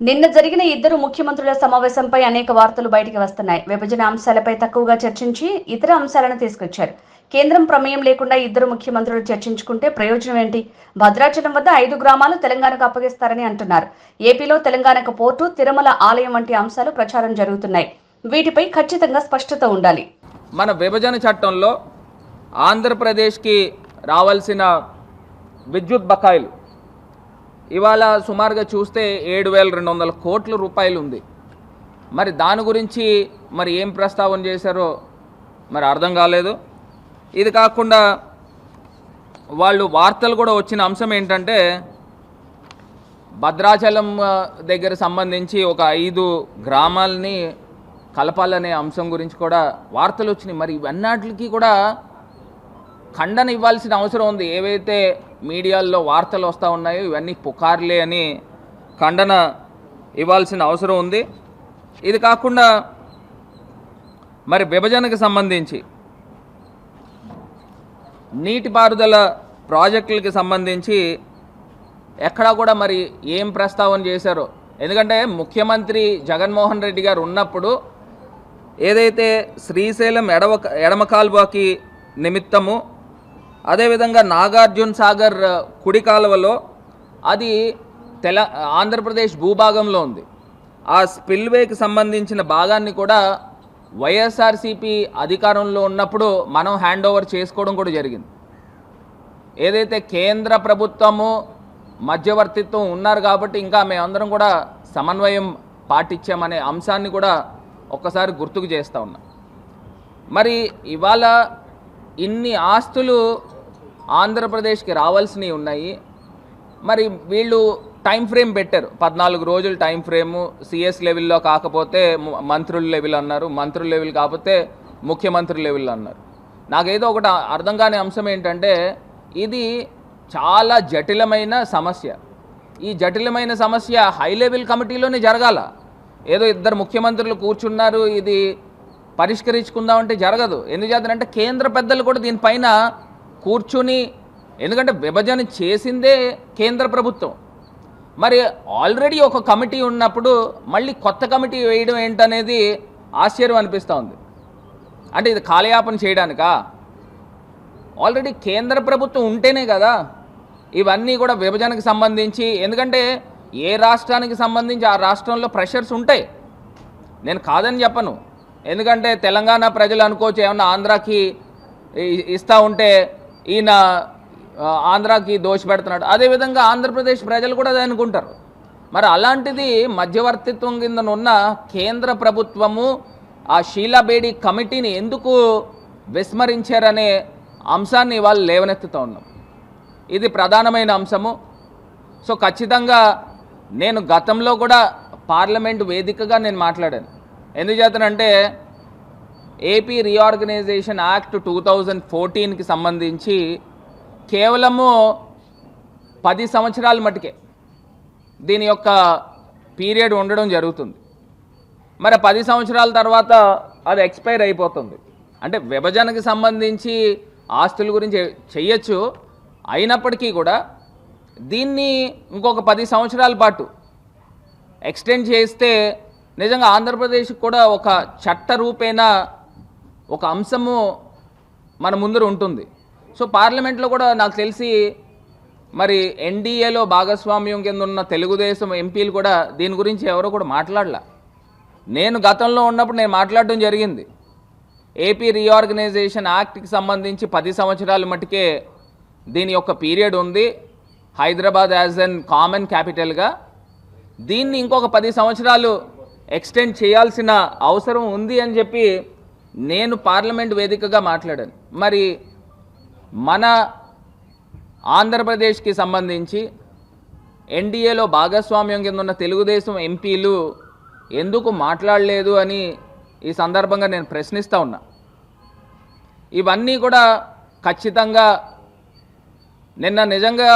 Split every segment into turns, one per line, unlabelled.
నిన్న జరిగిన ఇద్దరు ముఖ్యమంత్రుల సమావేశంపై అనేక వార్తలు బయటికి వస్తున్నాయి. విభజన అంశాలపై తక్కువగా చర్చించి ఇతర అంశాలను తీసుకొచ్చారు. కేంద్రం ప్రమేయం లేకుండా ఇద్దరు ముఖ్యమంత్రులు చర్చించుకుంటే ప్రయోజనం ఏంటి? భద్రాచలం వద్ద 5 గ్రామాలు తెలంగాణకు అప్పగిస్తారని అంటున్నారు. ఏపీలో తెలంగాణకు పోర్టు, తిరుమల ఆలయం వంటి అంశాలు ప్రచారం జరుగుతున్నాయి. వీటిపై ఖచ్చితంగా స్పష్టత ఉండాలి.
మన విభజన చట్టంలో ఆంధ్రప్రదేశ్కి రావాల్సిన విద్యుత్ బకాయిలు ఇవాళ సుమారుగా చూస్తే 7,200 కోట్ల రూపాయలు ఉంది. మరి దాని గురించి మరి ఏం ప్రస్తావన చేశారో మరి అర్థం కాలేదు. ఇది కాకుండా వాళ్ళు వార్తలు కూడా వచ్చిన అంశం ఏంటంటే భద్రాచలం దగ్గర సంబంధించి ఒక 5 గ్రామాలని కలపాలనే అంశం గురించి కూడా వార్తలు వచ్చినాయి. మరి ఇవన్నిటికీ కూడా ఖండన ఇవ్వాల్సిన అవసరం ఉంది. ఏవైతే మీడియాల్లో వార్తలు వస్తూ ఉన్నాయో ఇవన్నీ పుకార్లే అని ఖండన ఇవ్వాల్సిన అవసరం ఉంది. ఇది కాకుండా మరి విభజనకు సంబంధించి నీటిపారుదల ప్రాజెక్టులకి సంబంధించి ఎక్కడా కూడా మరి ఏం ప్రస్తావన చేశారో. ఎందుకంటే ముఖ్యమంత్రి జగన్మోహన్ రెడ్డి గారు ఉన్నప్పుడు ఏదైతే శ్రీశైలం ఎడమ కాలువకి నిమిత్తము, అదేవిధంగా నాగార్జున సాగర్ కుడి కాలువలో అది ఆంధ్రప్రదేశ్ భూభాగంలో ఉంది. ఆ స్పిల్వేకి సంబంధించిన భాగాన్ని కూడా వైఎస్ఆర్సీపీ అధికారంలో ఉన్నప్పుడు మనం హ్యాండ్ ఓవర్ చేసుకోవడం కూడా జరిగింది. ఏదైతే కేంద్ర ప్రభుత్వము మధ్యవర్తిత్వం ఉన్నారు కాబట్టి ఇంకా మేమందరం కూడా సమన్వయం పాటించామనే అంశాన్ని కూడా ఒక్కసారి గుర్తుకు చేస్తూ ఉన్నాం. మరి ఇవాళ ఇన్ని ఆస్తులు ఆంధ్రప్రదేశ్కి రావాల్సినవి ఉన్నాయి. మరి వీళ్ళు టైం ఫ్రేమ్ పెట్టారు, 14 రోజులు టైం ఫ్రేము. సిఎస్ లెవెల్లో కాకపోతే మంత్రుల లెవెల్ అన్నారు, మంత్రుల లెవెల్ కాకపోతే ముఖ్యమంత్రి లెవెల్లో అన్నారు. నాకేదో ఒకటి అర్థం కాని అంశం ఏంటంటే ఇది చాలా జటిలమైన సమస్య. ఈ జటిలమైన సమస్య హై లెవెల్ కమిటీలోనే జరగాల. ఏదో ఇద్దరు ముఖ్యమంత్రులు కూర్చున్నారు ఇది పరిష్కరించుకుందామంటే జరగదు. ఎందుచేతనంటే కేంద్ర పెద్దలు కూడా దీనిపైన కూర్చుని, ఎందుకంటే విభజన చేసిందే కేంద్ర ప్రభుత్వం. మరి ఆల్రెడీ ఒక కమిటీ ఉన్నప్పుడు మళ్ళీ కొత్త కమిటీ వేయడం ఏంటనేది ఆశ్చర్యం అనిపిస్తూ ఉంది. అంటే ఇది కాలయాపన చేయడానికా? ఆల్రెడీ కేంద్ర ప్రభుత్వం ఉంటేనే కదా ఇవన్నీ కూడా విభజనకు సంబంధించి. ఎందుకంటే ఏ రాష్ట్రానికి సంబంధించి ఆ రాష్ట్రంలో ప్రెషర్స్ ఉంటాయి, నేను కాదని చెప్పను. ఎందుకంటే తెలంగాణ ప్రజలు అనుకోవచ్చు ఏమన్నా ఆంధ్రాకి ఇస్తూ ఉంటే ఈయన ఆంధ్రాకి దోషపెడుతున్నాడు, అదేవిధంగా ఆంధ్రప్రదేశ్ ప్రజలు కూడా అది అనుకుంటారు. మరి అలాంటిది మధ్యవర్తిత్వం కింద ఉన్న కేంద్ర ప్రభుత్వము ఆ షీలా బేడి కమిటీని ఎందుకు విస్మరించారనే అంశాన్ని వాళ్ళు లేవనెత్తుతూ ఉన్నాం. ఇది ప్రధానమైన అంశము. సో ఖచ్చితంగా నేను గతంలో కూడా పార్లమెంటు వేదికగా నేను మాట్లాడాను. ఎందుచేతనంటే ఏపీ రీఆర్గనైజేషన్ యాక్ట్ 2014కి సంబంధించి కేవలము 10 సంవత్సరాల మటుకే దీని యొక్క పీరియడ్ ఉండడం జరుగుతుంది. మరి 10 సంవత్సరాల తర్వాత అది ఎక్స్పైర్ అయిపోతుంది. అంటే విభజనకు సంబంధించి ఆస్తుల గురించి చెయ్యొచ్చు, అయినప్పటికీ కూడా దీన్ని ఇంకొక 10 సంవత్సరాల పాటు ఎక్స్టెండ్ చేస్తే నిజంగా ఆంధ్రప్రదేశ్కి కూడా ఒక చట్ట రూపేణ ఒక అంశము మన ముందర ఉంటుంది. సో పార్లమెంట్లో కూడా నాకు తెలిసి మరి ఎన్డీఏలో భాగస్వామ్యం కింద ఉన్న తెలుగుదేశం ఎంపీలు కూడా దీని గురించి ఎవరో కూడా మాట్లాడలా. నేను గతంలో ఉన్నప్పుడు నేను మాట్లాడడం జరిగింది. ఏపీ రీఆర్గనైజేషన్ యాక్ట్కి సంబంధించి 10 సంవత్సరాల మటుకే దీని యొక్క పీరియడ్ ఉంది. హైదరాబాద్ యాజ్ అన్ కామన్ క్యాపిటల్గా దీన్ని ఇంకొక 10 సంవత్సరాలు ఎక్స్టెండ్ చేయాల్సిన అవసరం ఉంది అని చెప్పి నేను పార్లమెంట్ వేదికగా మాట్లాడాను. మరి మన ఆంధ్రప్రదేశ్కి సంబంధించి ఎన్డీఏలో భాగస్వామ్యం కింద ఉన్న తెలుగుదేశం ఎంపీలు ఎందుకు మాట్లాడలేదు అని ఈ సందర్భంగా నేను ప్రశ్నిస్తూ ఉన్నా. ఇవన్నీ కూడా ఖచ్చితంగా నిన్న నిజంగా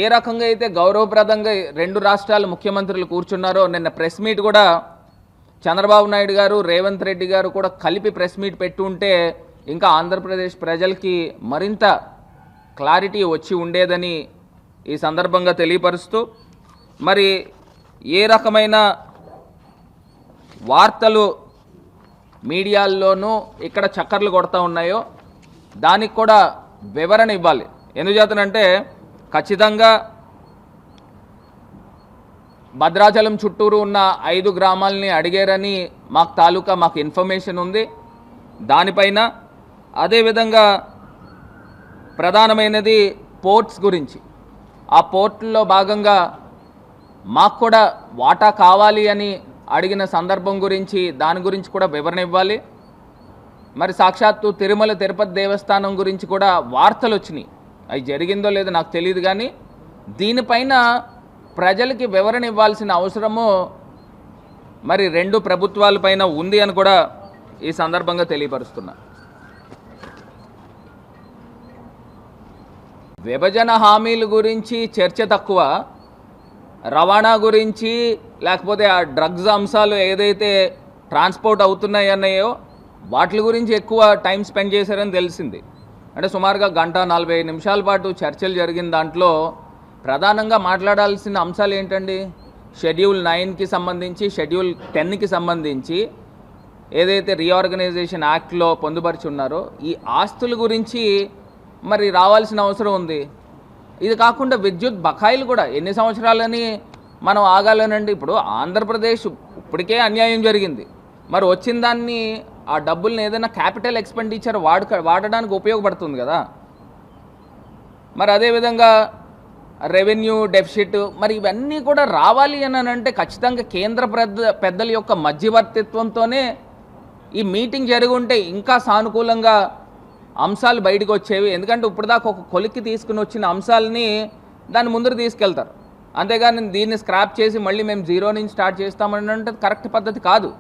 ఏ రకంగా అయితే గౌరవప్రదంగా 2 రాష్ట్రాల ముఖ్యమంత్రులు కూర్చున్నారో, నిన్న ప్రెస్ మీట్ కూడా చంద్రబాబు నాయుడు గారు రేవంత్ రెడ్డి గారు కూడా కలిపి ప్రెస్ మీట్ పెట్టి ఉంటే ఇంకా ఆంధ్రప్రదేశ్ ప్రజలకి మరింత క్లారిటీ వచ్చి ఉండేదని ఈ సందర్భంగా తెలియపరుస్తూ, మరి ఏ రకమైన వార్తలు మీడియాల్లోనూ ఇక్కడ చక్కర్లు కొడతా ఉన్నాయో దానికి కూడా వివరణ ఇవ్వాలి. ఎందుచేతనంటే ఖచ్చితంగా భద్రాచలం చుట్టూరు ఉన్న 5 గ్రామాలని అడిగారని మాకు ఇన్ఫర్మేషన్ ఉంది. దానిపైన అదేవిధంగా ప్రధానమైనది పోర్ట్స్ గురించి, ఆ పోర్టుల్లో భాగంగా మాకు కూడా వాటా కావాలి అని అడిగిన సందర్భం గురించి దాని గురించి కూడా వివరణ ఇవ్వాలి. మరి సాక్షాత్తు తిరుమల తిరుపతి దేవస్థానం గురించి కూడా వార్తలు వచ్చినాయి. అవి జరిగిందో లేదో నాకు తెలియదు, కానీ దీనిపైన ప్రజలకి వివరణ ఇవ్వాల్సిన అవసరము మరి 2 ప్రభుత్వాలపైన ఉంది అని కూడా ఈ సందర్భంగా తెలియపరుస్తున్నా. విభజన హామీల గురించి చర్చ తక్కువ, రవాణా గురించి లేకపోతే ఆ డ్రగ్స్ అంశాలు ఏదైతే ట్రాన్స్పోర్ట్ అవుతున్నాయన్నాయో వాటి గురించి ఎక్కువ టైం స్పెండ్ చేశారని తెలిసింది. అంటే సుమారుగా 1:45 నిమిషాల పాటు చర్చలు జరిగిన దాంట్లో ప్రధానంగా మాట్లాడాల్సిన అంశాలు ఏంటండి? షెడ్యూల్ 9కి సంబంధించి, షెడ్యూల్ 10కి సంబంధించి ఏదైతే రీఆర్గనైజేషన్ యాక్ట్లో పొందుపరిచి ఉన్నారో ఈ ఆస్తుల గురించి మరి రావాల్సిన అవసరం ఉంది. ఇది కాకుండా విద్యుత్ బకాయిలు కూడా ఎన్ని సంవత్సరాలని మనం ఆగాలనండి? ఇప్పుడు ఆంధ్రప్రదేశ్ ఇప్పటికే అన్యాయం జరిగింది, మరి వచ్చిన దాన్ని ఆ డబ్బుల్ని ఏదైనా క్యాపిటల్ ఎక్స్పెండిచర్ వాడడానికి ఉపయోగపడుతుంది కదా. మరి అదేవిధంగా రెవెన్యూ డెఫిసిట్, మరి ఇవన్నీ కూడా రావాలి అని అంటే ఖచ్చితంగా కేంద్ర పెద్దల యొక్క మధ్యవర్తిత్వంతోనే ఈ మీటింగ్ జరిగి ఉంటే ఇంకా సానుకూలంగా అంశాలు బయటకు వచ్చేవి. ఎందుకంటే ఇప్పటిదాకా ఒక కొలిక్కి తీసుకుని వచ్చిన అంశాలని దాన్ని ముందుకు తీసుకెళ్తారు, అంతేగాని దీన్ని స్క్రాప్ చేసి మళ్ళీ మేము 0 నుంచి స్టార్ట్ చేస్తామని అంటే కరెక్ట్ పద్ధతి కాదు.